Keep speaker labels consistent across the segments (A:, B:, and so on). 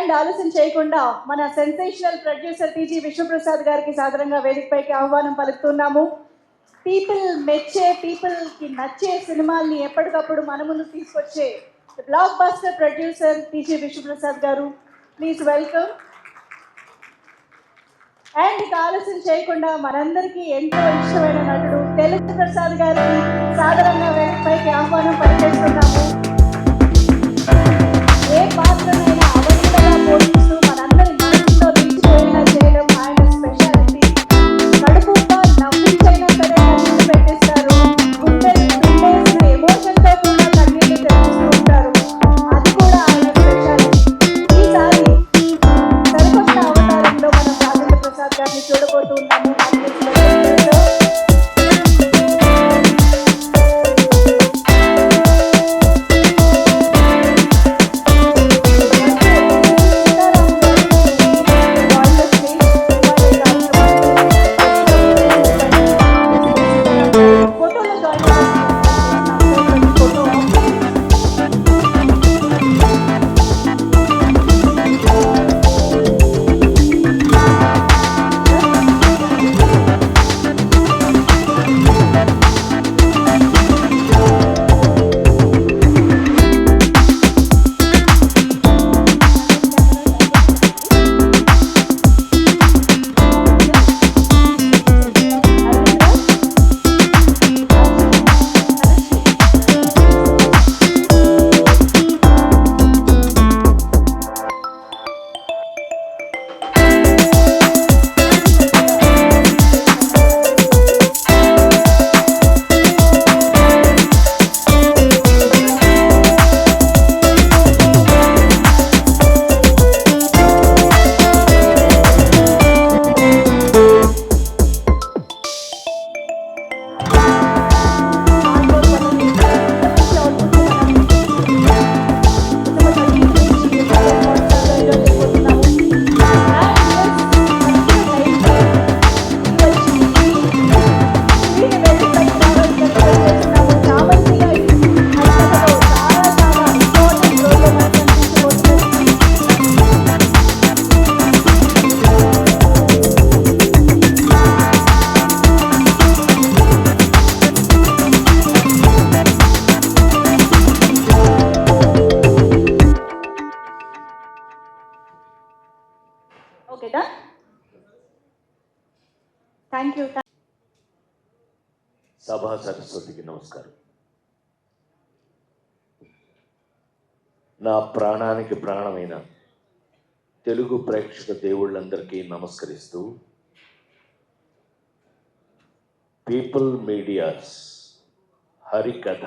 A: And ఆలస్యం చేయకుండా మన సెన్సేషనల్ ప్రొడ్యూసర్ టీజీ విశ్వప్రసాద్ గారికి సాదరంగా వేదికపైకి ఆహ్వానం పలుకుతున్నాము. పీపుల్ మెచ్చే, పీపుల్కి నచ్చే సినిమాల్ని ఎప్పటికప్పుడు మన ముందు తీసుకొచ్చే block buster producer TG Vishwaprasad గారు, ప్లీజ్ వెల్కమ్. అండ్ ఇక ఆలస్యం చేయకుండా మనందరికీ ఎంతో ఇష్టమైన నటుడు తెలుగు ప్రసాద్ గారికి సాదరంగా వేదికపైకి ఆహ్వానం పలికేస్తున్నాము. ఏ పాత్రనైనా అవసరంగా పోషిస్తూ మనందరి మనసులో నిలిచిపోయేలా చేయడం ఆయన స్పెషాలిటీ. కడుపుబ్బ నవ్వించైనా సరే కన్నీళ్ళు పెట్టిస్తారు. గుండెలు పిండేసిన ఎమోషన్తో కూడా కన్నీళ్ళు తెప్పిస్తూ ఉంటారు. అది కూడా ఆయన స్పెషాలిటీ. ఈసారి సరికొత్త అవతారంలో మనం రాజేంద్ర ప్రసాద్ గారిని చూడబోతున్నాము. ఓకేనా? Thank you.
B: సభా సరస్వతికి నమస్కారం. నా ప్రాణానికి ప్రాణమైన తెలుగు ప్రేక్షక దేవుళ్ళందరికీ నమస్కరిస్తూ, పీపుల్ మీడియాస్ హరికథ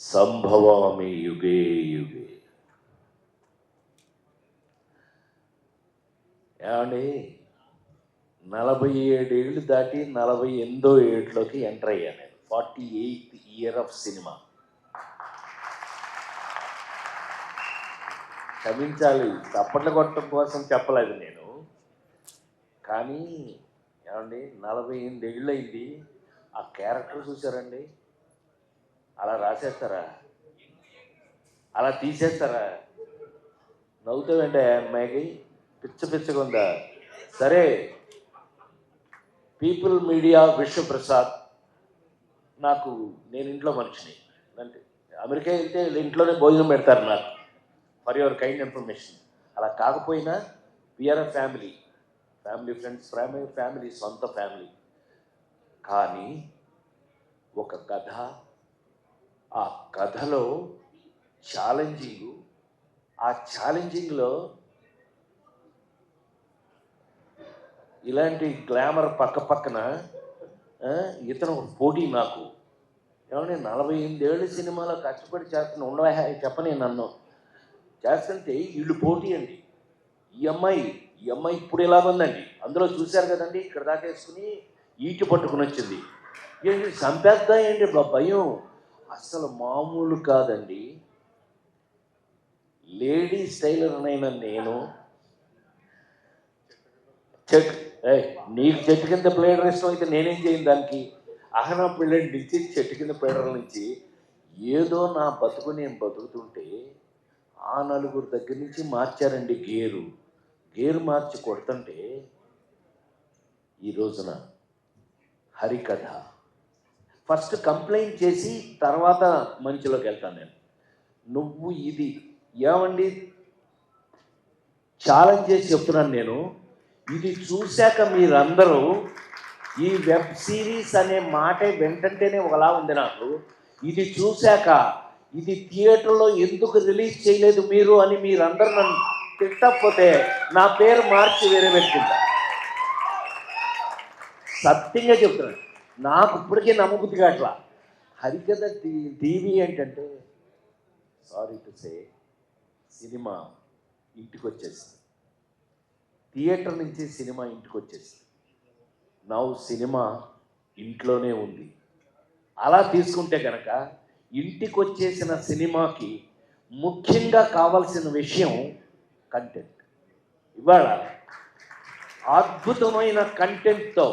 B: సంభవామి యుగే యుగే. ఏమండి, 47 ఏళ్ళు దాటి 48వ ఏట్లోకి ఎంటర్ అయ్యాను నేను. 48th year of cinema. క్షమించాలి, చప్పట్ల కొట్టడం కోసం చెప్పలేదు నేను. కానీ ఏమండి, 48 ఏళ్ళు అయింది. ఆ క్యారెక్టర్ చూసారండి? అలా రాసేస్తారా? అలా తీసేస్తారా? నవ్వుతావేంటే అమ్మాయికి? పిచ్చగా ఉందా? సరే, పీపుల్ మీడియా విశ్వప్రసాద్ నాకు, నేను ఇంట్లో మనిషిని. అంటే అమెరికా వెళ్తే ఇంట్లోనే భోజనం పెడతారు నాకు, ఫర్ యువర్ కైండ్ ఇన్ఫర్మేషన్. అలా కాకపోయినా we are a family friends, family, సొంత ఫ్యామిలీ. కానీ ఒక కథ, ఆ కథలో ఛాలెంజింగ్, ఆ ఛాలెంజింగ్లో ఇలాంటి గ్లామర్ పక్కన ఇతను పోటీ నాకు. ఏమంటే 48 ఏళ్ళ సినిమాలో కష్టపడి చేస్తున్నా, ఉండవా చెప్పని నన్ను చేస్తుంటే వీళ్ళు పోటీ అండి. ఈ అమ్మాయి ఇప్పుడు ఇలాగుందండి. అందులో చూశారు కదండి, ఇక్కడ దాకా వేసుకుని ఈటి పట్టుకుని వచ్చింది. ఏంటి చంపేద్దా ఏంటి భయం? అసలు మామూలు కాదండి. లేడీ స్టైలర్నైనా నేను నీకు చెట్టు కింద ప్లేడర్ ఇష్టం అయితే నేనేం చేయను దానికి. అహనా పిల్లడి నుంచి చెట్టు కింద ప్లేడర్ల నుంచి ఏదో నా బతుకు నేను బతుకుతుంటే ఆ నలుగురు దగ్గర నుంచి మార్చారండి గేరు మార్చి కొడుతుంటే ఈ రోజున హరికథ ఫస్ట్ కంప్లైంట్ చేసి తర్వాత మంచిలోకి వెళ్తాను నేను. నువ్వు ఇది ఏమండి ఛాలెంజ్ చేసి చెప్తున్నాను నేను. ఇది చూశాక మీరందరూ ఈ వెబ్ సిరీస్ అనే మాటే వెంటంటేనే ఒకలా ఉంది నాకు. ఇది చూశాక ఇది థియేటర్లో ఎందుకు రిలీజ్ చేయలేదు మీరు అని మీరందరూ నన్ను తిట్టకపోతే నా పేరు మార్చి వేరే పెట్టుకుంటా. సత్యంగా చెప్తున్నాను, నాకు ఇప్పటికే నమ్మబుద్ధి కావట్లా. హరికథ టీవీ ఏంటంటే సారీ టు సే సినిమా ఇంటికి వచ్చేసింది, థియేటర్ నుంచి సినిమా ఇంటికి వచ్చేసింది. నౌ సినిమా ఇంట్లోనే ఉంది. అలా తీసుకుంటే కనుక ఇంటికి వచ్చేసిన సినిమాకి ముఖ్యంగా కావాల్సిన విషయం కంటెంట్. ఇవాళ అద్భుతమైన కంటెంట్తో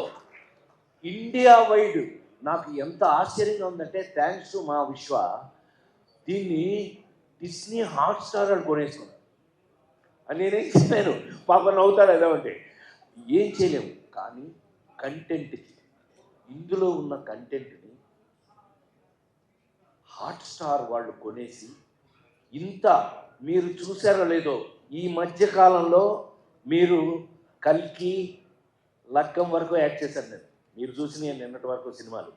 B: ఇండియా వైడ్ నాకు ఎంత ఆశ్చర్యంగా ఉందంటే, థ్యాంక్స్ టు మా విశ్వ, దీన్ని డిస్నీ హాట్స్టార్ అని కొనేసుకున్నాను అని నేనేం చెప్పాను. పాప నవ్వుతాడు ఏదో అంటే, ఏం చేయలేము. కానీ కంటెంట్కి, ఇందులో ఉన్న కంటెంట్ని హాట్స్టార్ వాళ్ళు కొనేసి ఇంత మీరు చూసారో లేదో, ఈ మధ్యకాలంలో మీరు కల్కి లక్కం వరకు యాడ్ చేశారు. మీరు చూసిన నిన్నటి వరకు సినిమాలు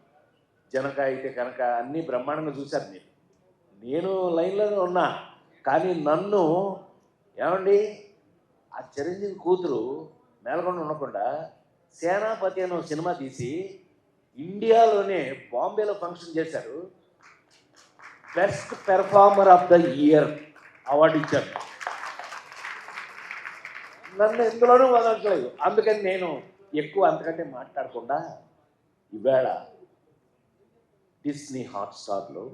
B: జనక అయితే కనుక అన్నీ బ్రహ్మాండంగా చూశారు మీరు. నేను లైన్లోనే ఉన్నా. కానీ నన్ను ఏమండి ఆ చిరంజీవి కూతురు మేలకొండ ఉండకుండా సేనాపతి అనే సినిమా తీసి ఇండియాలోనే బాంబేలో ఫంక్షన్ చేశారు. Best performer of the year award ఇచ్చారు. నన్ను ఎందులోనూ వదలట్లేదు. అందుకని నేను ఎక్కువ అంతకంటే మాట్లాడకుండా ఈవేళ డిస్నీ హాట్స్టార్లో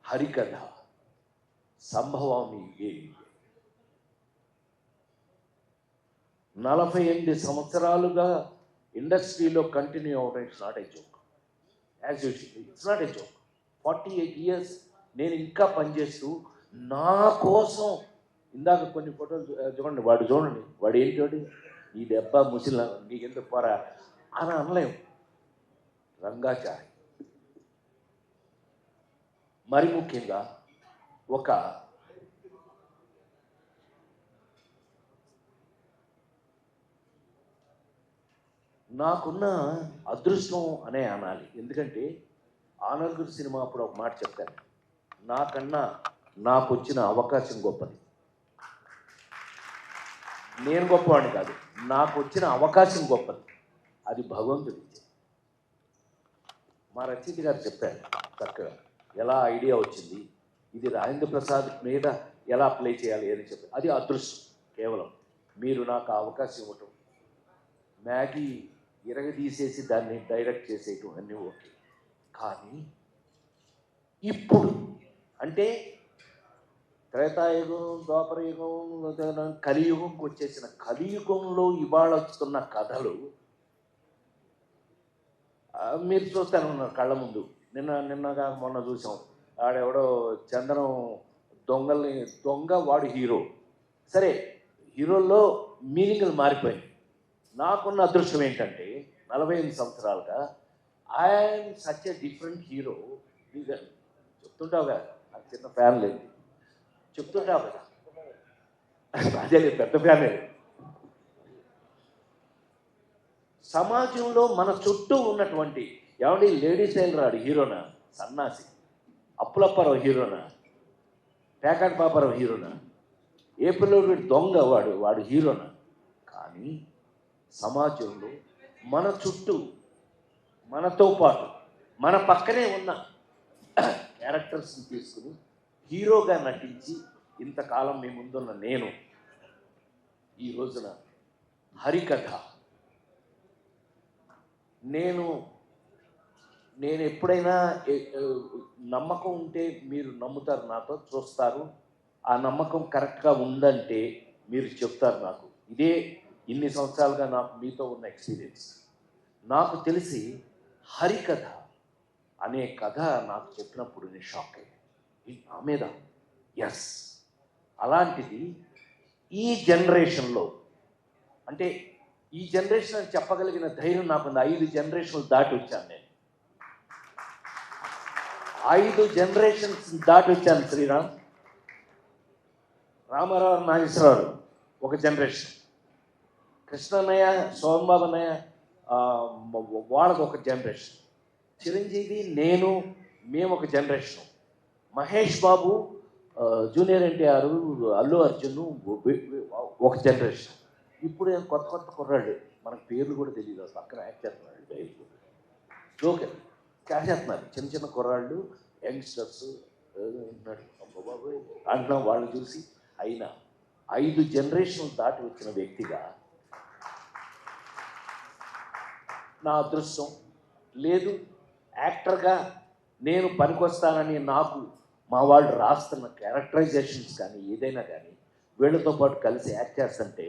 B: హరికథ సంభవామి 48 సంవత్సరాలుగా ఇండస్ట్రీలో కంటిన్యూ అవడం it's not a joke. As usual it's not a joke. 48 years నేను ఇంకా పనిచేస్తూ నా కోసం. ఇందాక కొన్ని ఫోటోలు చూడండి, వాడు చూడండి, వాడు ఏంటోటి ఈ దెబ్బ ముసిలా నీకెందుకు పోరా అని అనలేము. రంగాచారి మరి ముఖ్యంగా ఒక నాకున్న అదృష్టం అనే అనాలి. ఎందుకంటే ఆనర్గురు సినిమా అప్పుడు ఒక మాట చెప్తాను, నాకన్నా నాకు వచ్చిన అవకాశం గొప్పది. నేను గొప్పవాడిని కాదు, నాకు వచ్చిన అవకాశం గొప్పది. అది భగవంతుడి. మా రచయిత గారు చెప్పారు చక్కగా ఎలా ఐడియా వచ్చింది, ఇది రాజేంద్ర ప్రసాద్ మీద ఎలా ప్లే చేయాలి అని చెప్పారు. అది అదృష్టం కేవలం. మీరు నాకు అవకాశం ఇవ్వటం, మ్యాగీ ఇరగదీసేసి దాన్ని డైరెక్ట్ చేసేయటం అన్నీ ఓకే. కానీ ఇప్పుడు అంటే త్రేతాయుగం, ద్వాపరయుగం, కలియుగంకి వచ్చేసిన కలియుగంలో ఇవాళ వస్తున్న కథలు మీరు చూస్తానే ఉన్నారు కళ్ళ ముందు. నిన్నగా మొన్న చూసాం, ఆడెవడో చందనం దొంగ వాడు హీరో. సరే, హీరోల్లో మీనింగ్లు మారిపోయాయి. నాకున్న అదృష్టం ఏంటంటే 48 సంవత్సరాలుగా I'm such a different hero. చెప్తుంటావు కదా, నాకు చిన్న ఫ్యాన్ లేదు, చెప్తుంటావు కదా, అదే లేదు, పెద్ద ఫ్యాన్ లేదు. సమాజంలో మన చుట్టూ ఉన్నటువంటి ఏమండి లేడీ టైలర్ హీరోనా, సన్నాసి అప్పులప్పారావు హీరోనా, పేకాట్ పాపారావు హీరోనా, ఏప్రిల్ వీడు దొంగ వాడు హీరోనా. కానీ సమాజంలో మన చుట్టూ మనతో పాటు మన పక్కనే ఉన్న క్యారెక్టర్స్ని తీసుకుని హీరోగా నటించి ఇంతకాలం మీ ముందున్న నేను ఈ రోజున హరికథ నేను ఎప్పుడైనా నమ్మకం ఉంటే మీరు నమ్ముతారు, నాతో చూస్తారు. ఆ నమ్మకం కరెక్ట్గా ఉందంటే మీరు చెప్తారు నాకు. ఇదే ఇన్ని సంవత్సరాలుగా నాకు మీతో ఉన్న ఎక్స్పీరియన్స్. నాకు తెలిసి హరికథ అనే కథ నాకు చెప్పినప్పుడు నేను షాక్ అయ్యాను. నా మీద ఎస్, అలాంటిది ఈ జనరేషన్లో, అంటే ఈ జనరేషన్ అని చెప్పగలిగిన ధైర్యం నాకుంది. 5 జనరేషన్లు దాటి వచ్చాను నేను. 5 జనరేషన్స్ దాటి వచ్చాను. శ్రీరామ్, రామారావు, నాగేశ్వరరావు ఒక జనరేషన్, కృష్ణన్నయ్య, సోమబాబు అన్నయ్య వాళ్ళది ఒక జనరేషన్, చిరంజీవి, నేను, మేము ఒక జనరేషన్, మహేష్ బాబు, జూనియర్ ఎన్టీఆర్, అల్లు అర్జున్ ఒక జనరేషన్. ఇప్పుడు కొత్త కొత్త కుర్రాళ్ళు, మనకు పేర్లు కూడా తెలియదు, పక్కన యాక్ట్ చేస్తున్నాడు, జోకర్ చేస్తున్నారు, చిన్న చిన్న కుర్రాళ్ళు, యంగ్స్టర్స్ అంటున్నాం. వాళ్ళు చూసి అయినా 5 జనరేషన్లు దాటి వచ్చిన వ్యక్తిగా నా అదృష్టం లేదు. యాక్టర్గా నేను పనికొస్తానని నాకు మా వాళ్ళు రాస్తున్న క్యారెక్టరైజేషన్స్ కానీ ఏదైనా కానీ వీళ్ళతో పాటు కలిసి యాక్ట్ చేస్తుంటే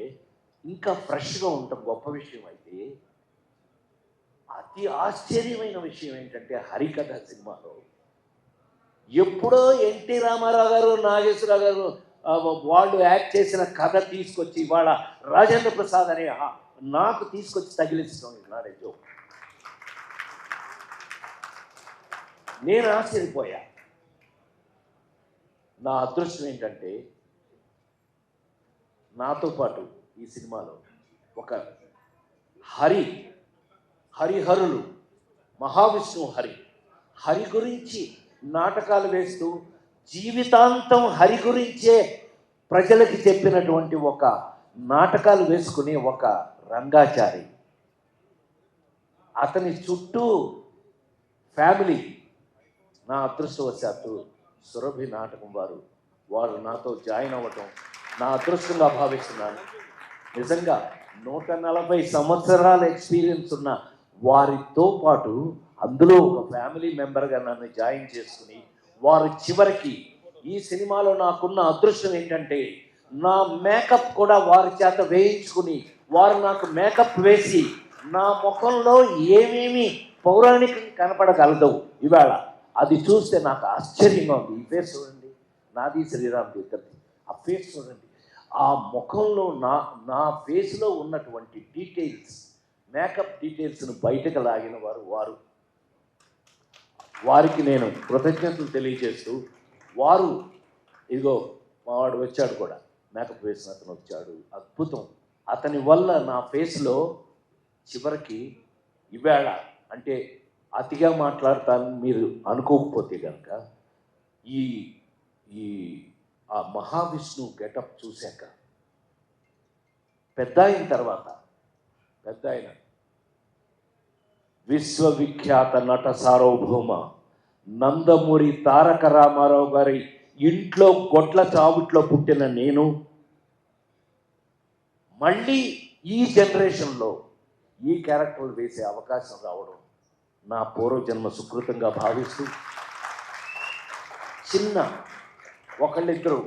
B: ఇంకా ఫ్రెష్గా ఉండటం గొప్ప విషయం. అయితే అతి ఆశ్చర్యమైన విషయం ఏంటంటే హరికథ సినిమాలో ఎప్పుడో ఎన్టీ రామారావు గారు, నాగేశ్వరరావు గారు వాళ్ళు యాక్ట్ చేసిన కథ తీసుకొచ్చి ఇవాళ రాజేంద్ర ప్రసాద్ అనే నాకు తీసుకొచ్చి తగిలించడం నాడే జోక్. నేను ఆశ్చర్యపోయా. నా అదృష్టం ఏంటంటే నాతో పాటు ఈ సినిమాలో ఒక హరిహరులు, మహావిష్ణువు హరి గురించి నాటకాలు వేస్తూ జీవితాంతం హరి గురించే ప్రజలకి చెప్పినటువంటి ఒక నాటకాలు వేసుకునే ఒక రంగాచారి, అతని చుట్టూ ఫ్యామిలీ. నా అదృష్టవశాత్తు సురభి నాటకం వారు నాతో జాయిన్ అవ్వటం నా అదృష్టంగా భావిస్తున్నాను. నిజంగా 140 సంవత్సరాల ఎక్స్పీరియన్స్ ఉన్న వారితో పాటు అందులో ఒక ఫ్యామిలీ మెంబర్గా నన్ను జాయిన్ చేసుకుని వారు చివరికి ఈ సినిమాలో నాకున్న అదృష్టం ఏంటంటే నా మేకప్ కూడా వారి చేత వేయించుకుని వారు నాకు మేకప్ వేసి నా ముఖంలో ఏమేమి పౌరాణికం కనపడగలదు ఇవాళ అది చూస్తే నాకు ఆశ్చర్యంగా ఉంది. ఈ ఫేస్ చూడండి, నాది శ్రీరామ్ ఇద్దరిది. ఆ ఫేస్ చూడండి, ఆ ముఖంలో నా ఫేస్లో ఉన్నటువంటి డీటెయిల్స్, మేకప్ డీటెయిల్స్ను బయటకు లాగిన వారికి నేను కృతజ్ఞతలు తెలియజేస్తూ, వారు ఇదిగో మావాడు వచ్చాడు కూడా, మేకప్ వేసిన అతను వచ్చాడు, అద్భుతం. అతని వల్ల నా ఫేస్లో చివరికి ఇవాళ అంటే అతిగా మాట్లాడతానని మీరు అనుకోకపోతే కనుక ఆ మహావిష్ణువు గెటప్ చూశాక పెద్ద ఆయన విశ్వవిఖ్యాత నట సార్వభౌమ నందమూరి తారక రామారావు గారి ఇంట్లో గొడ్ల చావుట్లో పుట్టిన నేను మళ్ళీ ఈ జనరేషన్లో ఈ క్యారెక్టర్లు వేసే అవకాశం రావడం నా పూర్వజన్మ సుకృతంగా భావిస్తూ, చిన్న ఒకళ్ళిద్దరు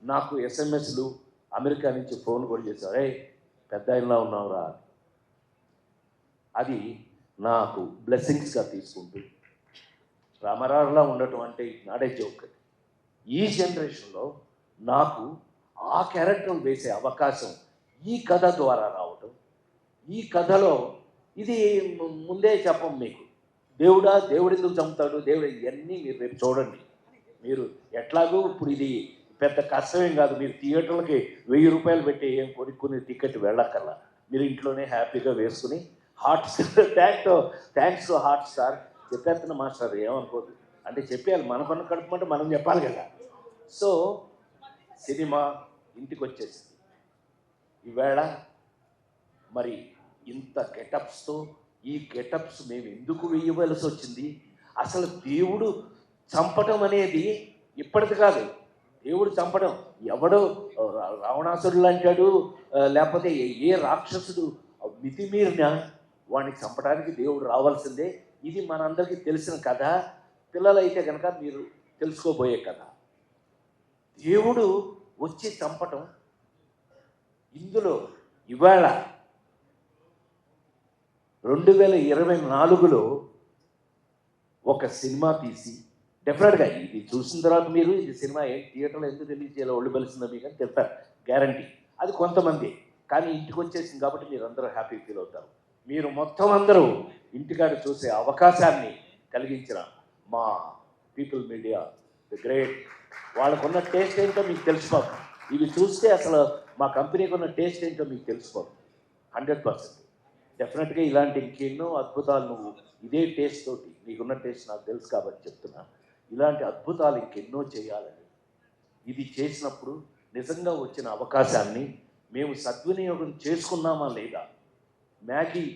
B: నాకు ఎస్ఎంఎస్లు అమెరికా నుంచి ఫోన్ కూడా చేశారు, పెద్ద ఆయనలా ఉన్నావురా. అది నాకు బ్లెస్సింగ్స్గా తీసుకుంటూ రామారావులా ఉండటం అంటే నాడే జోక్. ఈ జనరేషన్లో నాకు ఆ క్యారెక్టర్ వేసే అవకాశం ఈ కథ ద్వారా రావటం, ఈ కథలో ఇది ముందే చెప్పం మీకు, దేవుడు ఎందుకు చంపుతాడు, దేవుడు ఇవన్నీ మీరు రేపు చూడండి. మీరు ఎట్లాగూ ఇప్పుడు ఇది పెద్ద కష్టమేం కాదు, మీరు థియేటర్లకి 1000 రూపాయలు పెట్టి ఏం కొనుక్కుని టికెట్ వెళ్ళక్కర్లా, మీరు ఇంట్లోనే హ్యాపీగా వేసుకుని థ్యాంక్స్ టు హాట్ స్టార్ చెప్పేస్తున్న మాస్టర్ ఏమనుకోదు అంటే చెప్పేయాలి, మన పన్ను కడుపుమంటే మనం చెప్పాలి కదా. సో సినిమా ఇంటికి వచ్చేసింది ఈవేళ. మరి ఇంత గెటప్స్తో ఈ గెటప్స్ మేము ఎందుకు వేయవలసి వచ్చింది? అసలు దేవుడు చంపటం అనేది ఇప్పటిది కాదు. దేవుడు చంపడం ఎవడో రావణాసురుడు అంటాడు, లేకపోతే ఏ రాక్షసుడు మితిమీరిన వాడిని చంపడానికి దేవుడు రావాల్సిందే. ఇది మనందరికీ తెలిసిన కథ. పిల్లలైతే కనుక మీరు తెలుసుకోబోయే కథ. దేవుడు వచ్చి చంపటం ఇందులో ఇవాళ 2024లో ఒక సినిమా తీసి డెఫినెట్గా ఇది చూసిన తర్వాత మీరు ఇది సినిమా థియేటర్లో ఎందుకు రిలీజ్ చేయాలో ఒళ్ళు బలిసిందో మీకు అని చెప్తారు, గ్యారంటీ. అది కొంతమంది, కానీ ఇంటికి వచ్చేసింది కాబట్టి మీరు అందరూ హ్యాపీ ఫీల్ అవుతారు. మీరు మొత్తం అందరూ ఇంటికాడ చూసే అవకాశాన్ని కలిగించిన మా పీపుల్ మీడియా ది గ్రేట్, వాళ్ళకున్న టేస్ట్ ఏంటో మీకు తెలిసిపోతుంది. ఇవి చూస్తే అసలు మా కంపెనీకి ఉన్న టేస్ట్ ఏంటో మీకు తెలిసిపోతుంది 100%. డెఫినెట్గా ఇలాంటి ఇంకెన్నో అద్భుతాలు నువ్వు ఇదే టేస్ట్ తోటి, నీకున్న టేస్ట్ నాకు తెలుసు కాబట్టి చెప్తున్నాను, ఇలాంటి అద్భుతాలు ఇంకెన్నో చేయాలని. ఇది చేసినప్పుడు నిజంగా వచ్చిన అవకాశాన్ని మేము సద్వినియోగం చేసుకున్నామా లేదా, మ్యాగీ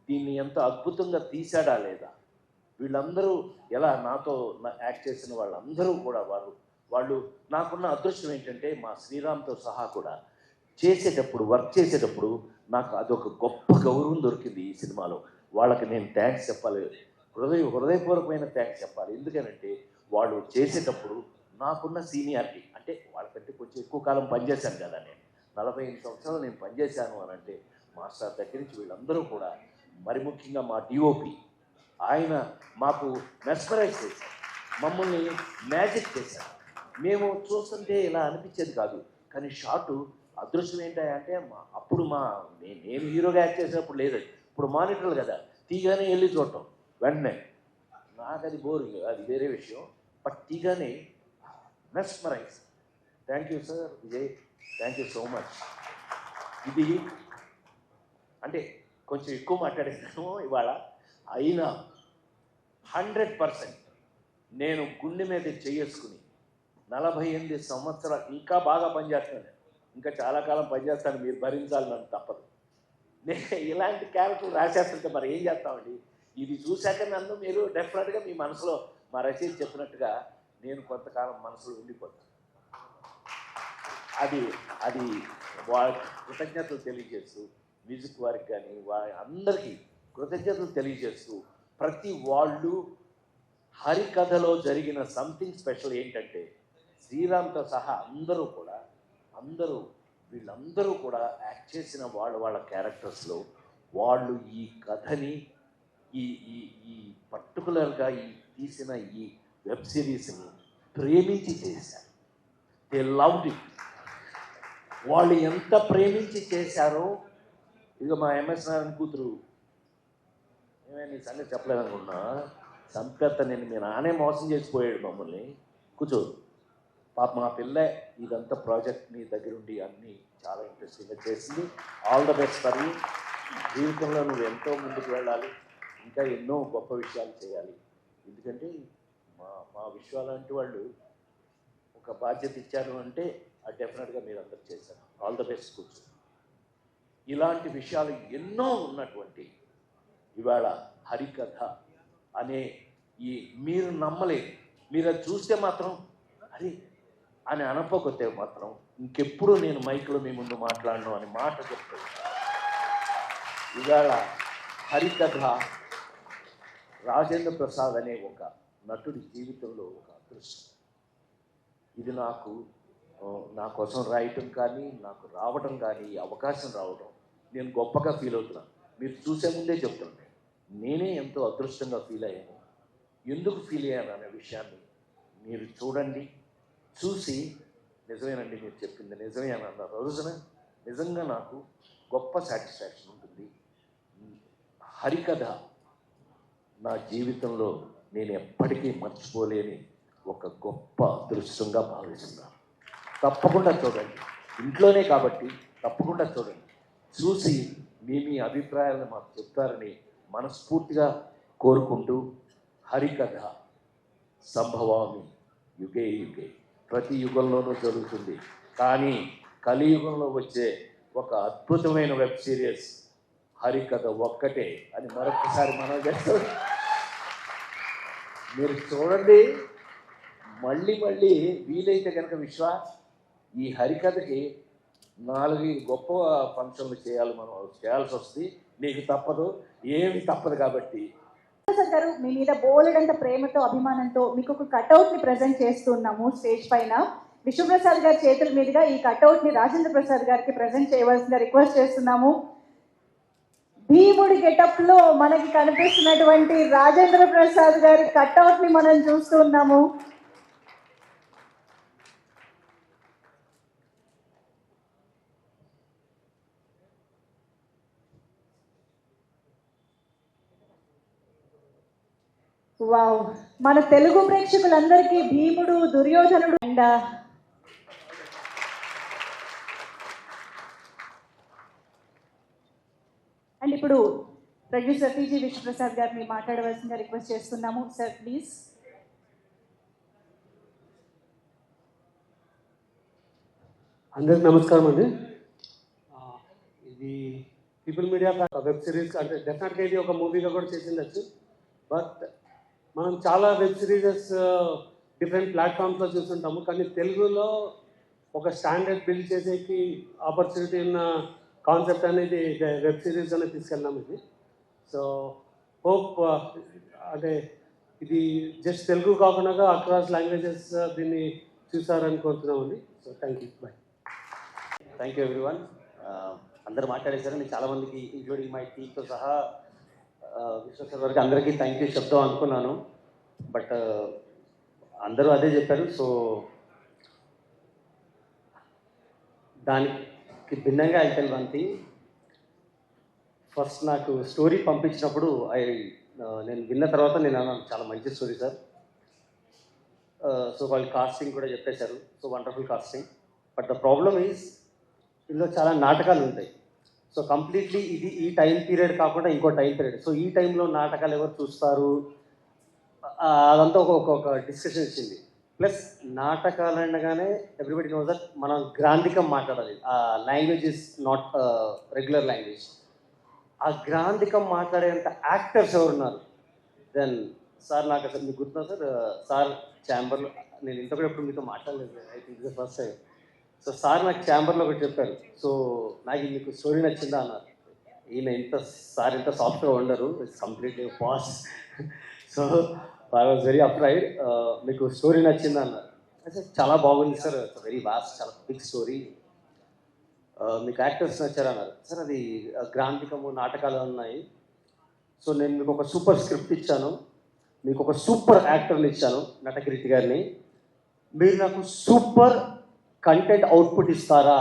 B: దీన్ని ఎంత అద్భుతంగా తీశాడా లేదా, వీళ్ళందరూ ఎలా నాతో యాక్ట్ చేసిన వాళ్ళందరూ కూడా వాళ్ళు నాకున్న అదృష్టం ఏంటంటే మా శ్రీరామ్తో సహా కూడా చేసేటప్పుడు, వర్క్ చేసేటప్పుడు నాకు అదొక గొప్ప గౌరవం దొరికింది ఈ సినిమాలో. వాళ్ళకి నేను థ్యాంక్స్ చెప్పాలి, హృదయపూర్వకమైన థ్యాంక్స్ చెప్పాలి. ఎందుకనంటే వాళ్ళు చేసేటప్పుడు నాకున్న సీనియారిటీ, అంటే వాళ్ళకంటే కొంచెం ఎక్కువ కాలం పనిచేశాను కదా, నేను 45 సంవత్సరాలు నేను పనిచేశాను అని అంటే మాస్టర్ దగ్గర నుంచి వీళ్ళందరూ కూడా, మరి ముఖ్యంగా మా డిఓపి, ఆయన మాకు మెస్మరైజ్ చేశారు, మమ్మల్ని మ్యాజిక్ చేశారు. మేము చూస్తుంటే ఇలా అనిపించేది కాదు, కానీ షాటు అదృష్టం ఏంటంటే అప్పుడు నేను హీరోగా యాక్ట్ చేసినప్పుడు లేదు, ఇప్పుడు మానిటర్లు కదా, తీగానే వెళ్ళి చూడటం వెంటనే, నాకు అది బోరింగ్, అది వేరే విషయం. బట్ తీగానే mesmerize. Thank you sir Vijay, thank you so much. ఇది అంటే కొంచెం ఎక్కువ మాట్లాడేసాను ఇవాళ, అయినా 100% నేను గుండె మీద చేసుకుని 48 సంవత్సరాలు ఇంకా బాగా పనిచేస్తాను, ఇంకా చాలా కాలం పనిచేస్తాను, మీరు భరించాలి, నన్ను తప్పదు. నేను ఇలాంటి క్యారెక్టర్లు రాసేస్తుంటే మరి ఏం చేస్తామండి. ఇది చూశాక నన్ను మీరు డెఫినెట్గా మీ మనసులో మా రచయిత చెప్పినట్టుగా నేను కొంతకాలం మనసులో ఉండిపోతాను. అది వాళ్ళ కృతజ్ఞతలు తెలియజేస్తూ, మ్యూజిక్ వారికి కానీ అందరికీ కృతజ్ఞతలు తెలియజేస్తూ, ప్రతి వాళ్ళు హరికథలో జరిగిన సంథింగ్ స్పెషల్ ఏంటంటే శ్రీరామ్తో సహా వీళ్ళందరూ కూడా యాక్ట్ చేసిన వాళ్ళ క్యారెక్టర్స్లో వాళ్ళు ఈ కథని ఈ పర్టికులర్గా తీసిన ఈ వెబ్ సిరీస్ని ప్రేమించి చేశారు. They loved it. వాళ్ళు ఎంత ప్రేమించి చేశారో, ఇక మా ఎంఎస్ నారాయణ కూతురు, ఏమైనా నీ సంగతి చెప్పలేదనుకున్నా, సంపెత్త నేను మీ నానే మోసం చేసిపోయాడు మమ్మల్ని, కూర్చో పాప మా పిల్ల ఇదంతా ప్రాజెక్ట్ నీ దగ్గరుండి అన్నీ చాలా ఇంట్రెస్టింగ్గా చేసింది. All the best for you. జీవితంలో నువ్వు ఎంతో ముందుకు వెళ్ళాలి, ఇంకా ఎన్నో గొప్ప విషయాలు చేయాలి. ఎందుకంటే మా విశ్వాలాంటి వాళ్ళు ఒక బాధ్యత ఇచ్చారు అంటే అది డెఫినెట్గా మీరు అందరూ చేశారు. ఆల్ ద బెస్ట్ కూర్చో. ఇలాంటి విషయాలు ఎన్నో ఉన్నటువంటి ఇవాళ హరికథ అనే మీరు నమ్మలేదు, మీరు అది చూస్తే మాత్రం అరే అని అనకపోతే మాత్రం ఇంకెప్పుడు నేను మైక్లో మీ ముందు మాట్లాడను అని మాట చెప్తాను. ఇవాళ హరికథ రాజేంద్ర ప్రసాద్ అనే ఒక నటుడి జీవితంలో ఒక అదృష్టం. ఇది నా కోసం రాయటం కానీ, నాకు రావడం కానీ, అవకాశం రావడం నేను గొప్పగా ఫీల్ అవుతున్నాను. మీరు చూసే ముందే చెప్తున్నాను, నేనే ఎంతో అదృష్టంగా ఫీల్ అయ్యాను. ఎందుకు ఫీల్ అయ్యాను అనే విషయాన్ని మీరు చూడండి, చూసి నిజమేనండి మీరు చెప్పింది నిజమే అని అన్న రోజున నిజంగా నాకు గొప్ప సాటిస్ఫాక్షన్ ఉంటుంది. హరికథ నా జీవితంలో నేను ఎప్పటికీ మర్చిపోలేని ఒక గొప్ప అదృష్టంగా భావిస్తున్నాను. తప్పకుండా చూడండి, ఇంట్లోనే కాబట్టి తప్పకుండా చూడండి. చూసి మీ అభిప్రాయాలను మాకు చెప్తారని మనస్ఫూర్తిగా కోరుకుంటూ, హరికథ సంభవామి యుగే యుగే, ప్రతి యుగంలోనూ జరుగుతుంది, కానీ కలియుగంలో వచ్చే ఒక అద్భుతమైన వెబ్ సిరీస్ హరికథ ఒక్కటే అని మరొకసారి మనం చేస్తాం. మీరు చూడండి, మళ్ళీ వీలైతే కనుక ఈ హరికథకి 4 గొప్ప ఫంక్షన్లు చేయాల్సి వస్తుంది. నీకు తప్పదు, ఏమి తప్పదు. కాబట్టి
A: గారు మీ మీద బోలెడంత ప్రేమతో, అభిమానంతో మీకు ఒక కట్అవుట్ ని ప్రెజెంట్ చేస్తున్నాము స్టేజ్ పైన. విష్ణుప్రసాద్ గారి చేతుల మీదుగా ఈ కట్అవుట్ ని రాజేంద్ర ప్రసాద్ గారికి ప్రెజెంట్ చేయవలసిందిగా రిక్వెస్ట్ చేస్తున్నాము. భీముడి గెటప్ లో మనకి కనిపిస్తున్నటువంటి రాజేంద్ర ప్రసాద్ గారి కట్అవుట్ ని మనం చూస్తున్నాము. వావ్, మన తెలుగు ప్రేక్షకులందరికీ భీముడు, దుర్యోధనుడు అండ్ ఇప్పుడు ప్రొడ్యూసర్ టీజీ విశ్వప్రసాద్ గారిని మాట్లాడవలసిందిగా రిక్వెస్ట్ చేస్తున్నాము. Sir please.
C: అందరికి నమస్కారం అండి. ఇది పీపుల్ మీడియా వెబ్ సిరీస్ అంటే డెఫినెట్గా ఇది ఒక మూవీగా కూడా చేసిండొచ్చు. బట్ మనం చాలా వెబ్ సిరీసెస్ డిఫరెంట్ ప్లాట్ఫామ్స్లో చూస్తుంటాము, కానీ తెలుగులో ఒక స్టాండర్డ్ బిల్డ్ చేసేకి ఆపర్చునిటీ ఉన్న కాన్సెప్ట్ అనేది వెబ్ సిరీస్ అనేది తీసుకెళ్ళాము ఇది. సో హోప్ అంటే ఇది జస్ట్ తెలుగు కాకుండా అక్రాస్ లాంగ్వేజెస్ దీన్ని చూసారని కోరుతున్నామండి. So thank you, bye.
D: Thank you everyone. అందరూ మాట్లాడేశారు. నేను చాలామందికి ఇంక్లూడింగ్ మై టీమ్తో సహా విశ్వ వరకు అందరికీ థ్యాంక్ యూ చెప్దాం అనుకున్నాను, బట్ అందరూ అదే చెప్పారు. సో దానికి భిన్నంగా I tell one thing. First నాకు స్టోరీ పంపించినప్పుడు నేను విన్న తర్వాత నేను అన్నాను చాలా మంచి స్టోరీ సార్. సో వాళ్ళు కాస్టింగ్ కూడా చెప్పేశారు. So wonderful casting. But the problem is ఇందులో చాలా నాటకాలు ఉంటాయి. సో కంప్లీట్లీ ఇది ఈ టైం పీరియడ్ కాకుండా ఇంకో టైం పీరియడ్. సో ఈ టైంలో నాటకాలు ఎవరు చూస్తారు అదంతా ఒక డిస్కషన్ ఇచ్చింది. ప్లస్ నాటకాలు అనగానే ఎవ్రీబడి నోస్ దట్ మనం గ్రాంధికం మాట్లాడాలి. ఆ language is not regular language. ఆ గ్రాంధికం మాట్లాడేంత యాక్టర్స్ ఎవరున్నారు? దెన్ సార్ నాకు అసలు మీకు గుర్తున్నా సార్, సార్ ఛాంబర్లో నేను ఇంత కూడా ఎప్పుడు మీతో మాట్లాడలేదు. I think this first time. So sir నాకు ఛాంబర్లో ఒకటి చెప్పారు. సో నాకు మీకు స్టోరీ నచ్చిందా అన్నారు. ఈయన సార్ ఇంత సాఫ్ట్గా ఉండరు, it's completely pass. So I was very afraid. మీకు స్టోరీ నచ్చిందా అన్నారు. అయితే చాలా బాగుంది సార్, ఇట్స్ వెరీ వాస్ట్, చాలా బిగ్ స్టోరీ. మీకు యాక్టర్స్ నచ్చారన్నారు. సార్ అది గ్రాంధికము నాటకాలు ఉన్నాయి. సో నేను మీకు ఒక సూపర్ స్క్రిప్ట్ ఇచ్చాను, మీకు ఒక సూపర్ యాక్టర్ని ఇచ్చాను నటకిరీటి గారిని. మీరు నాకు సూపర్ కంటెంట్ అవుట్పుట్ ఇస్తారా?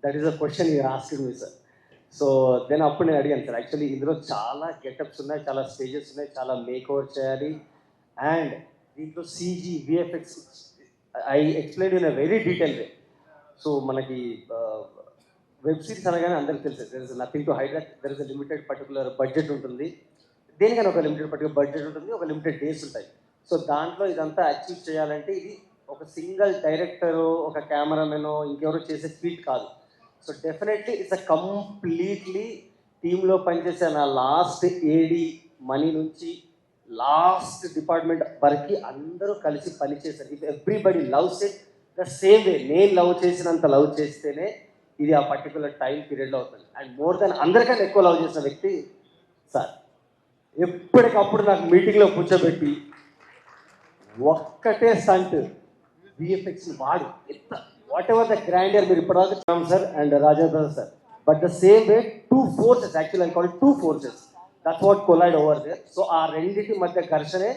D: That is a question you asking me sir. So then అప్పుడు నేను అడిగాను సార్, యాక్చువల్లీ ఇందులో చాలా గెటప్స్ ఉన్నాయి, చాలా స్టేజెస్ ఉన్నాయి, చాలా మేక్ ఓవర్ చేయాలి. అండ్ దీంట్లో CG VFX I explain in a very detail way. So మనకి వెబ్ సిరీస్ అనగానే అందరికీ తెలుసు, there is nothing to hide that there is a limited particular budget ఉంటుంది. దేనికైనా ఒక లిమిటెడ్ పర్టికులర్ బడ్జెట్ ఉంటుంది, ఒక లిమిటెడ్ డేస్ ఉంటాయి. సో దాంట్లో ఇదంతా అచీవ్ చేయాలంటే ఇది ఒక సింగిల్ డైరెక్టరు, ఒక కెమెరామెనో, ఇంకెవరో చేసే ఫీట్ కాదు. So definitely it's a completely టీంలో పనిచేసే నా లాస్ట్ AD మనీ నుంచి లాస్ట్ డిపార్ట్మెంట్ వరకు అందరూ కలిసి పనిచేశారు. If everybody loves it the same వే, నేను లవ్ చేసినంత లవ్ చేస్తేనే ఇది ఆ పర్టికులర్ టైం పీరియడ్లో అవుతుంది. అండ్ మోర్ దెన్ అందరికన్నా ఎక్కువ లవ్ చేసిన వ్యక్తి సార్. ఎప్పటికప్పుడు నాకు మీటింగ్లో కూర్చోబెట్టి ఒక్కటే స్టంట్ VFXని వాడు ఎంత వాట్ ఎవర్ ద గ్రాండియర్ మీరు ఇప్పటిదాకా sir and Rajendra sir. But the same way two forces, actually I call it two forces, that's what collide over there. So ఆ రెండింటి మధ్య ఘర్షణే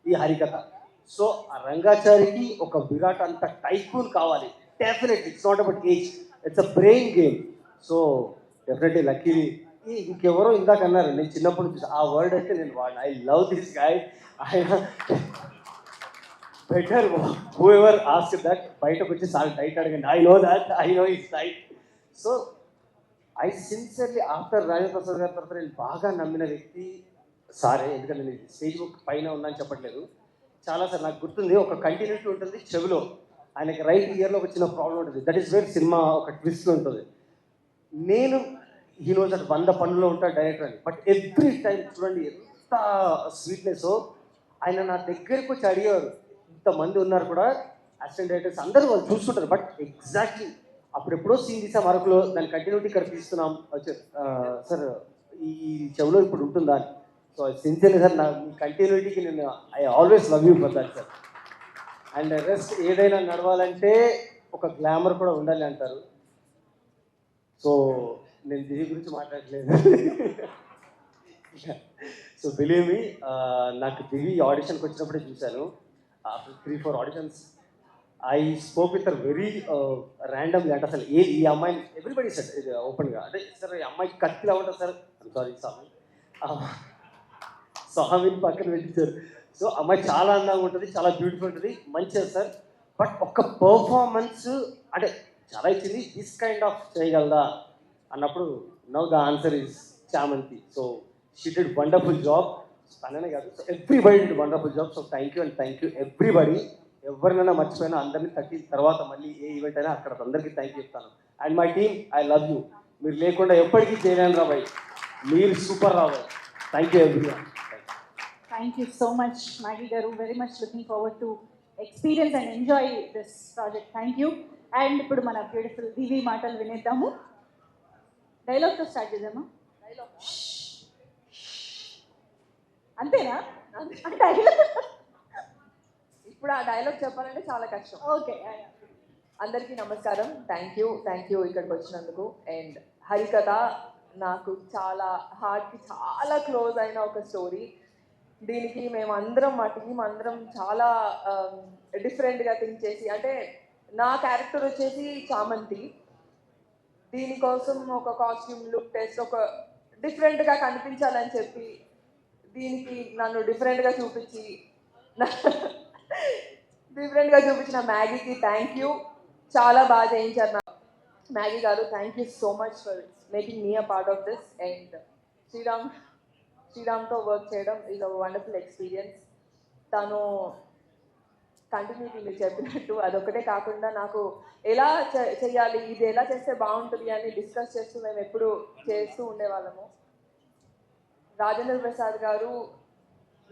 D: ఈ హరికథ. సో ఆ రంగాచారికి ఒక విరాట్ అంత టైకూన్ కావాలి. Definitely it's not about age, it's a brain game. So definitely luckily ఇంకెవరో ఇందాక అన్నారు, నేను చిన్నప్పుడు చూసి ఆ వర్డ్ అయితే నేను వాడిన. I love this guy. ఆయన better whoever ask that బయటకు వచ్చి చాలా టైట్ అడగండి. I know that, I know it's tight. So I sincerely after Rajendra Prasad గారి తర్వాత నేను బాగా నమ్మిన వ్యక్తి సారే. ఎందుకంటే నేను స్టేజ్ బుక్ పైన ఉన్నాను చెప్పట్లేదు. చాలా సార్ నాకు గుర్తుంది, ఒక కంటిన్యూటీ ఉంటుంది చెవిలో. ఆయనకి రైట్ ఇయర్లో వచ్చిన ప్రాబ్లం ఉంటుంది. దట్ ఈస్ వేర్ సినిమా ఒక ట్విస్ట్ ఉంటుంది. నేను హీరోస్ అటు 100 పనుల్లో ఉంటాడు డైరెక్టర్ అని, బట్ ఎవ్రీ టైం చూడండి ఎంత స్వీట్నెస్. ఆయన నా దగ్గరికి వచ్చి అడిగారు, ఇంతమంది ఉన్నారు కూడా అసిస్టెంట్ డైరెక్టర్స్ అందరూ వాళ్ళు చూసుకుంటారు, బట్ ఎగ్జాక్ట్లీ అప్పుడెప్పుడో సీన్ తీసాం అరకులో, దాని కంటిన్యూటీ ఇక్కడ తీస్తున్నాం వచ్చారు సార్ ఈ చెవిలో ఇప్పుడు ఉంటుందా అని. సో సిన్సియర్లీ సార్, నా మీ కంటిన్యూటీకి నేను I always love you for that sir. And rest ఏదైనా నడవాలంటే ఒక గ్లామర్ కూడా ఉండాలి అంటారు. సో నేను దీని గురించి మాట్లాడలేదు. సో బిలీవ్ మీ, నాకు దివి ఆడిషన్కి వచ్చినప్పుడే చూశాను. After 3-4 auditions I spoke with very randomly. అంటే అసలు ఈ అమ్మాయిని ఎవ్రీబడి సెట్ ఇది ఓపెన్గా, అంటే సార్ ఈ అమ్మాయికి కత్తిలా ఉంటుంది సార్, సారీ స్వామిని పక్కన పెట్టించారు. సో అమ్మాయి చాలా అందంగా ఉంటుంది, చాలా బ్యూటిఫుల్ ఉంటుంది, మంచిది సార్. బట్ ఒక్క పర్ఫార్మెన్స్ అంటే చాలా ఇచ్చింది, దిస్ కైండ్ ఆఫ్ చేయగలదా అన్నప్పుడు నౌ ద ఆన్సర్ ఈజ్ చామంతి. So she did wonderful job. తననే కాదు, so everybody did wonderful job. So thank you and thank you everybody. ఎవరినైనా మర్చిపోయినా అందరినీ 30 తర్వాత మళ్ళీ ఏ ఈవెంట్ అయినా అక్కడ అందరికీ థ్యాంక్ యూ చెప్తాను. And my team, I love you. మీరు లేకుండా ఎప్పటికీ చేయలేను రాబాయ్, మీరు సూపర్ రాబాయ్. Thank you everyone.
A: Thank you so much, Maggie Garu. Very much looking forward to experience and enjoy this project. Thank you. And ఇప్పుడు మన బ్యూటిఫుల్ దివి మాటలు వినేద్దాము. డైలాగ్తో స్టార్ట్ చేద్దామా? అంతేనా? డైలాగ్
E: ఇప్పుడు ఆ డైలాగ్ చెప్పాలంటే చాలా కష్టం.
A: ఓకే.
E: అందరికీ నమస్కారం. థ్యాంక్ యూ ఇక్కడికి వచ్చినందుకు. అండ్ హరికథ నాకు చాలా హార్ట్కి చాలా క్లోజ్ అయిన ఒక స్టోరీ. దీనికి మేమందరం, మా టీం అందరం చాలా డిఫరెంట్గా థింక్ చేసి, అంటే నా క్యారెక్టర్ వచ్చేసి చామంతి, దీనికోసం ఒక కాస్ట్యూమ్ లుక్ టెస్ట్, ఒక డిఫరెంట్గా కనిపించాలని చెప్పి దీనికి నన్ను డిఫరెంట్గా చూపించిన మ్యాగీకి థ్యాంక్ యూ. చాలా బాగా చేయించారు నా Maggie garu. Thank you so much for making me a part of this. And శ్రీరామ్తో వర్క్ చేయడం ఈజ్ అ వండర్ఫుల్ ఎక్స్పీరియన్స్. తను కంటిన్యూటీ మీరు చెప్పినట్టు అదొకటే కాకుండా నాకు ఎలా చేయాలి, ఇది ఎలా చేస్తే బాగుంటుంది అని డిస్కస్ చేస్తూ మేము ఎప్పుడు చేస్తూ ఉండేవాళ్ళము. రాజేంద్ర ప్రసాద్ గారు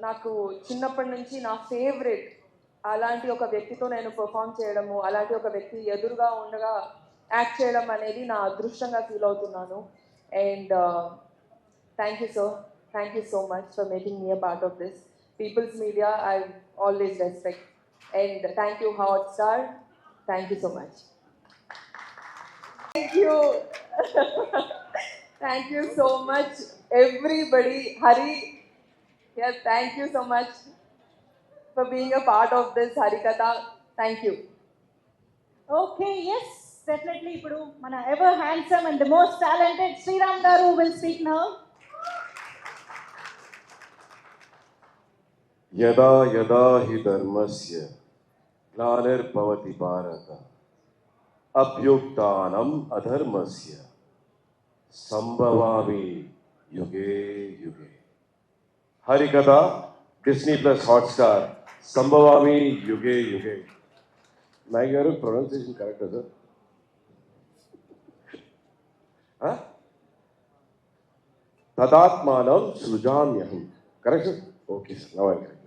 E: నాకు చిన్నప్పటి నుంచి నా ఫేవరెట్. అలాంటి ఒక వ్యక్తితో నేను పర్ఫామ్ చేయడము, అలాంటి ఒక వ్యక్తి ఎదురుగా ఉండగా యాక్ట్ చేయడం అనేది నా అదృష్టంగా ఫీల్ అవుతున్నాను. And thank you so much for making me a part of this. People's Media, I always respect. And thank you, Hotstar. Thank you so much. Thank you. Thank you so much, everybody. Hari, yes, thank you so much for being a part of this Harikatha. Thank you.
A: Okay, yes, definitely. ఇప్పుడు మన ever handsome and the most talented Sriram garu will speak now.
F: यदा यदा हि धर्मस्य ग्लानिर्भवति भारत अभ्युत्थानम् अधर्मस्य संभवामि युगे युगे. Harikatha, Disney plus Hotstar, संभवामि युगे युगे. नाई गारू प्रोनౌన్సియేషన్ కరెక్టా సార్? తదాత్మానం సృజామ్యహం. Correct sir? ఓకే సార్, నవ్వాలి. కరెక్ట్.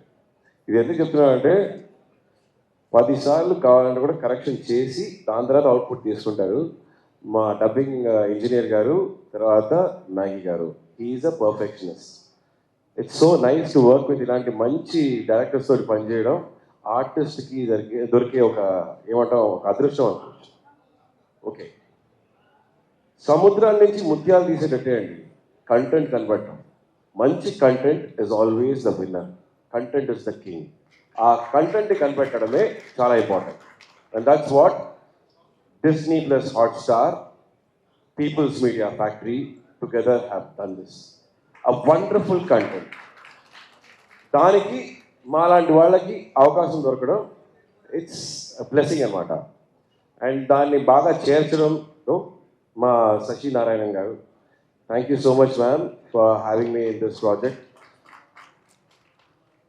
F: ఇది ఎందుకు చెప్తున్నానంటే 10 సార్లు కావాలంటే కూడా కరెక్షన్ చేసి దాని తర్వాత అవుట్పుట్ తీసుకుంటారు మా డబ్బింగ్ ఇంజనీర్ గారు, తర్వాత Maggie garu. He is a perfectionist. It's so nice to work with ఇలాంటి మంచి డైరెక్టర్స్ తోటి పనిచేయడం. ఆర్టిస్ట్కి దొరికే ఒక ఏమంటాం, ఒక అదృష్టం అనుకోవచ్చు. ఓకే, సముద్రాల నుంచి ముత్యాలు తీసేటట్టే అండి కంటెంట్ కనబడటం. మంచి content is always the winner. Content is the king. ఆ కంటెంట్ కనిపెట్టడమే చాలా important. And that's what Disney plus Hotstar, peoples media factory together have done this. A wonderful content. దానికి మాలాంటి వాళ్ళకి అవకాశం దొరకడం ఇట్స్ బ్లెస్సింగ్ అనమాట. అండ్ దాన్ని బాగా చేర్చడంలో మా Satyanarayana garu, thank you so much ma'am for having me in this project.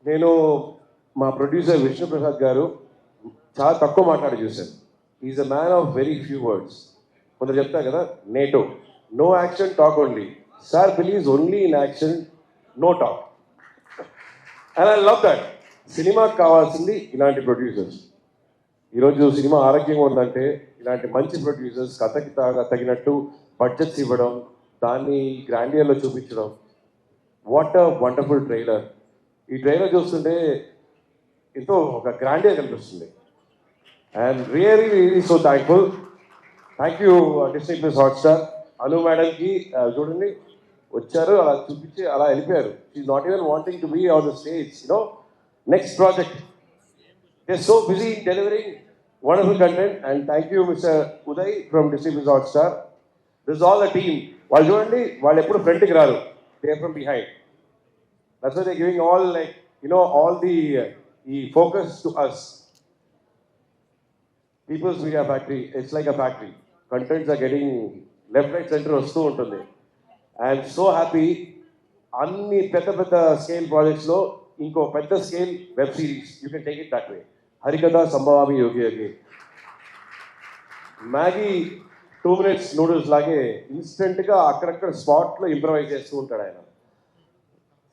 F: నేను మా ప్రొడ్యూసర్ విష్ణుప్రసాద్ గారు చాలా తక్కువ మాట్లాడి చూశాను. Is a man of very few words. కొందరు చెప్తారు కదా, నేటో, no action talk only. Sir believes only in action, no talk. And I love that. సినిమాకి కావాల్సింది ఇలాంటి ప్రొడ్యూసర్స్. ఈరోజు సినిమా ఆరోగ్యంగా ఉందంటే ఇలాంటి మంచి ప్రొడ్యూసర్స్ కథకి తగినట్టు బడ్జెట్స్ ఇవ్వడం, దాన్ని గ్రాండియర్లో చూపించడం. What a wonderful trailer. ఈ ట్రైలర్ చూస్తుంటే ఎంతో ఒక గ్రాండియర్ కనిపిస్తుంది. And really so thankful. Thank you Disney plus Hotstar. Anu మేడంకి చూడండి, వచ్చారు, అలా చూపించి అలా వెళ్ళిపోయారు. She's not even wanting to be on the stage. Next project. They so busy in delivering wonderful content, and thank you Mr. Uday from Disney Plus Hotstar. This is all the team. వాళ్ళు చూడండి, వాళ్ళు ఎప్పుడు ఫ్రంట్కి రారు, they are from behind. That's why they giving all like all the ఈ focus to us. People's media Factory, it's like a factory. Contents are getting left right center వస్తూ ఉంటుంది. I'm so happy. అన్ని పెద్ద పెద్ద scale ప్రాజెక్ట్స్లో ఇంకో పెద్ద scale web series, you can take it that way. Harikatha సంభవామి యోగి యోగి. మ్యాగీ 2 minutes నూడిల్స్ లాగే ఇన్స్టెంట్గా అక్కడక్కడ స్పాట్లో ఇంప్రవైజ్ చేస్తూ ఉంటాడు ఆయన.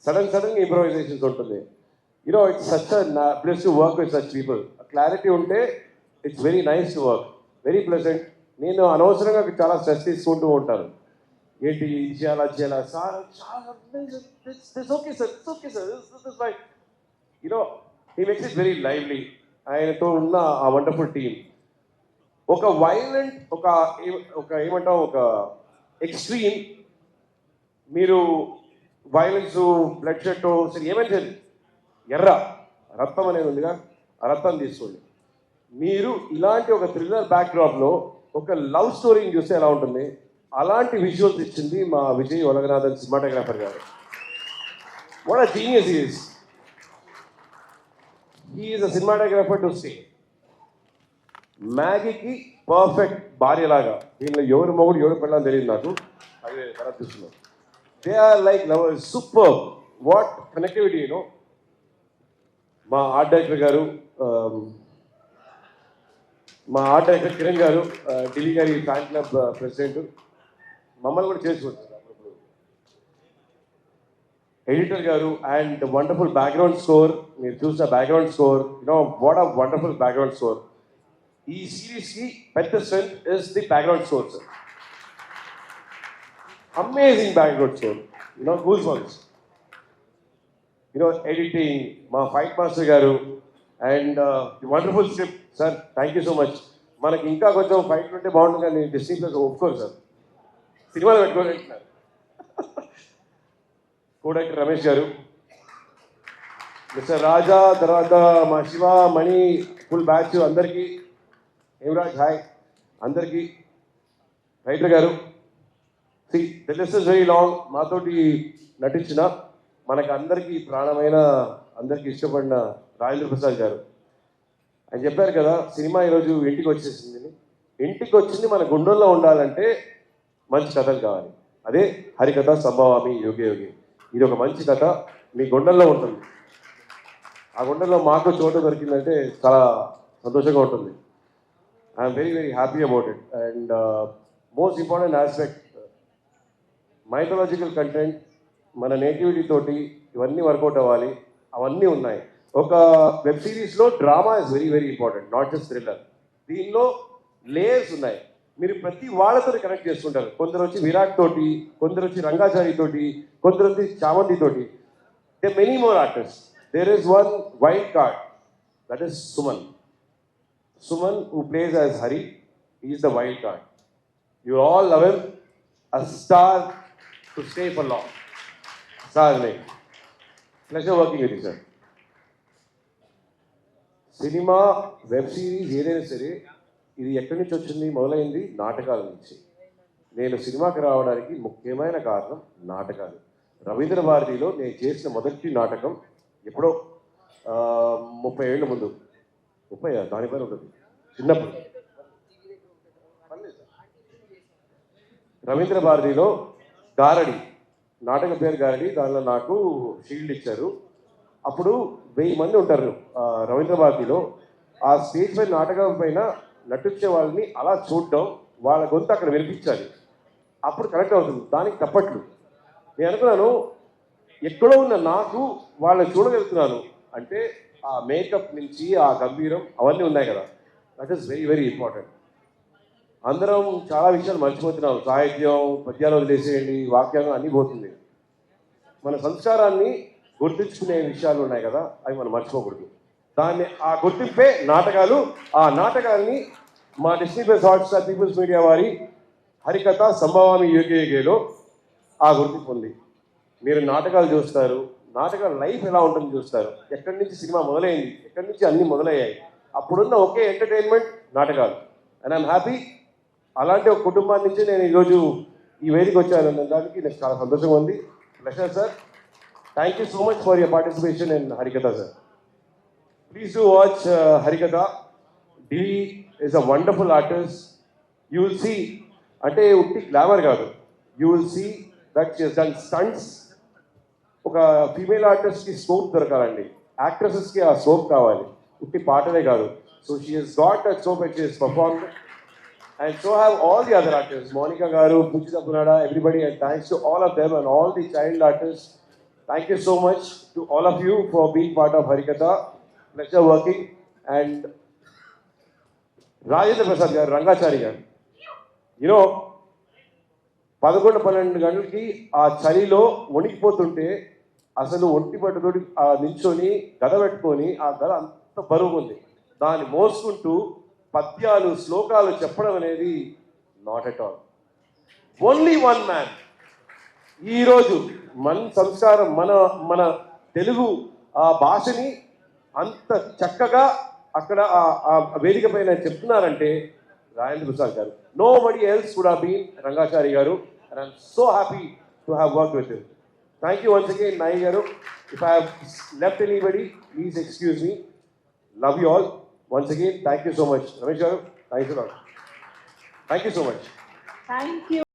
F: సడన్గా ఇంప్రవైజేషన్స్ ఉంటుంది. It's such a place to work with such people. Clarity ఉంటే it's very nice to work, very pleasant. నేను అనవసరంగా చాలా స్ట్రెస్ తీసుకుంటూ ఉంటాను. ఏంటి ఇది చేయాలా చేయాలా sir, okay sir, okay sir. He makes it very lively. ఆయనతో ఉన్న ఆ వండర్ఫుల్ టీమ్. ఒక వైలెంట్, ఒక ఏమంటాం, ఒక ఎక్స్ట్రీమ్. మీరు వైలెన్స్, బ్లడ్ షెడ్, సరే ఏమైనా సరే, ఎర్ర రక్తం అనేది ఉందిగా, ఆ రక్తం తీసుకోండి. మీరు ఇలాంటి ఒక థ్రిల్లర్ బ్యాక్డ్రాప్లో ఒక లవ్ స్టోరీని చూస్తే ఎలా ఉంటుంది, అలాంటి విజువల్స్ ఇచ్చింది మా Vijay Olaganathan cinematographer garu. What a genius he is. He is a cinematographer to stay. మ్యాగీకి పర్ఫెక్ట్ భార్యలాగా. దీనిలో ఎవరు మొగుడు ఎవరు పెళ్ళని తెలియదు నాకు, అదే తర్వాత చూస్తున్నాను. They are like lovers. Super. What connectivity. మా ఆర్ట్ డైరెక్టర్ గారు, కిరణ్ గారు, ఢిల్లీ గారి ఫ్యాన్ క్లబ్ ప్రెసిడెంట్, మమ్మల్ని కూడా చేసుకుంటారు. ఎడిటర్ గారు, అండ్ వండర్ఫుల్ బ్యాక్గ్రౌండ్ స్కోర్. మీరు చూసిన background score, what a wonderful background score. ఈ సిరీస్కి పెద్ద strength is the background score sir. Amazing background score, goose bumps. Editing మా ఫైట్ మాస్టర్ గారు, and wonderful script sir. Thank you so much. మనకి ఇంకా కొంచెం fight ఉంటే బాగుంటుంది, కానీ డిస్నీ ప్లస్ ఒప్పుకోరు సార్, సినిమాలు పెట్టుకోలేంటున్నారు. కో డైరెక్టర్ రమేష్ గారు, మిస్టర్ రాజా, తర్వాత మా శివ, మణి, ఫుల్ బ్యాచ్ అందరికీ, హేమరాజ్ హాయ్ అందరికీ. రైటర్ గారు, the list is very long. మాతోటి నటించిన మనకు అందరికీ ప్రాణమైన, అందరికీ ఇష్టపడిన రాజేంద్ర ప్రసాద్ గారు. ఆయన చెప్పారు కదా, సినిమా ఈరోజు ఇంటికి వచ్చేసింది. ఇంటికి వచ్చింది మన గుండెల్లో ఉండాలంటే మంచి కథలు కావాలి. అదే హరికథ సంభవామి యోగి యోగి. ఇది ఒక మంచి కథ మీ గుండెల్లో ఉంటుంది. ఆ గుండెల్లో మాకు చోటు దొరికిందంటే చాలా సంతోషంగా ఉంటుంది. I'm very very happy about it. And most important aspect, mythological content, మన నేటివిటీ తోటి ఇవన్నీ వర్కౌట్ అవ్వాలి. అవన్నీ ఉన్నాయి. ఒక వెబ్ సిరీస్లో drama is very very important, not just thriller. దీనిలో లేయర్స్ ఉన్నాయి. మీరు ప్రతి వాళ్ళతో కనెక్ట్ చేసుకుంటారు. కొందరు వచ్చి విరాట్ తోటి, కొందరు వచ్చి రంగాచారి తోటి, కొందరు వచ్చి చామంతి తోటి. They many more artist. There is one wild card, that is Suman. Suman who plays as Hari, he is the wild card. You all love him. A star to stay for long. Star name. Pleasure working with you, sir. Cinema, web series ఏదైనా సరే, ఇది ఎక్కడి నుంచి వచ్చింది? మొదలైంది నాటకాల నుంచి. నేను సినిమాకి రావడానికి ముఖ్యమైన కారణం నాటకాలు. రవీంద్ర భారతిలో నేను చేసిన మొదటి నాటకం ఎప్పుడో 30 ఏళ్ళ ముందు, 30 దానిపైన ఉంటుంది, చిన్నప్పుడు. రవీంద్ర భారతిలో గారడి, నాటకం పేరు గారడి. దానిలో నాకు షీల్డ్ ఇచ్చారు. అప్పుడు 1000 మంది ఉంటారు రవీంద్ర భారతిలో. ఆ స్టేజ్ పైన, నాటకం పైన నటించే వాళ్ళని అలా చూడడం, వాళ్ళ గొంతు అక్కడ వినిపించాలి. అప్పుడు కనెక్ట్ అవుతుంది. దానికి తప్పట్లు. నేను అనుకున్నాను, ఎక్కడో ఉన్న నాకు వాళ్ళని చూడగలుగుతున్నాను అంటే ఆ మేకప్ నుంచి ఆ గంభీరం అవన్నీ ఉన్నాయి కదా. That is very very important. అందరం చాలా విషయాలు మర్చిపోతున్నాం. సాహిత్యం, పద్యాలు వదిలేసేయండి, వాక్యాలు అన్నీ పోతుంది. మన సంస్కారాన్ని గుర్తించుకునే విషయాలు ఉన్నాయి కదా, అవి మనం మర్చిపోకూడదు. దాన్ని, ఆ గుర్తింపే నాటకాలు. ఆ నాటకాన్ని మా Disney plus Hotstar peoples media వారి హరికథ సంభవామి యోగి యోగిలో ఆ గుర్తింపు ఉంది. మీరు నాటకాలు చూస్తారు, నాటకాల లైఫ్ ఎలా ఉంటుందో చూస్తారు. ఎక్కడి నుంచి సినిమా మొదలైంది, ఎక్కడి నుంచి అన్నీ మొదలయ్యాయి, అప్పుడున్న ఒకే ఎంటర్టైన్మెంట్ నాటకాలు. అండ్ ఐఎమ్ హ్యాపీ అలాంటి ఒక కుటుంబాన్ని నుంచి నేను ఈరోజు ఈ వేదిక వచ్చాను దానికి నాకు చాలా సంతోషంగా ఉంది. Pleasure sir. Thank you so much for your participation in Harikatha sir. Please do watch Harikatha. Divi is a wonderful artist. You will see, అంటే ఉట్టి గ్లామర్ కాదు, you will see that she has done stunts. ఒక ఫీమేల్ ఆర్టిస్ట్కి scope దొరకాలండి, యాక్ట్రెసెస్కి ఆ scope కావాలి, ఉట్టి పాటలే కాదు. So she has got that scope and she has performed. And so have all the other artists, Monica Garu, Pujita Punada, everybody, and thanks to all of them and all the child artists. Thank you so much to all of you for being part of Harikatha. Pleasure working. And Rajendra Prasad garu, Rangachari garu, you know, 11-12 గంటలకి ఆ చలిలో వణికిపోతుంటే అసలు ఒంటి పట్టుతోటి నిల్చొని గద పెట్టుకొని, ఆ గద అంత బరువు ఉంది, దాన్ని మోసుకుంటూ పద్యాలు శ్లోకాలు చెప్పడం అనేది not at all. Only one man. ఈరోజు మన సంస్కారం, మన తెలుగు ఆ భాషని అంత చక్కగా అక్కడ ఆ వేదిక పైన చెప్తున్నారంటే Rajendra Prasad garu. Nobody else would have been Rangachari garu. And I'm so happy to have work with him. Thank you once again Nai garu. If I have left anybody, please excuse me. Love you all. Once again, thank you so much. Ramesh garu, thanks a lot. Thank you so much.
A: Thank you.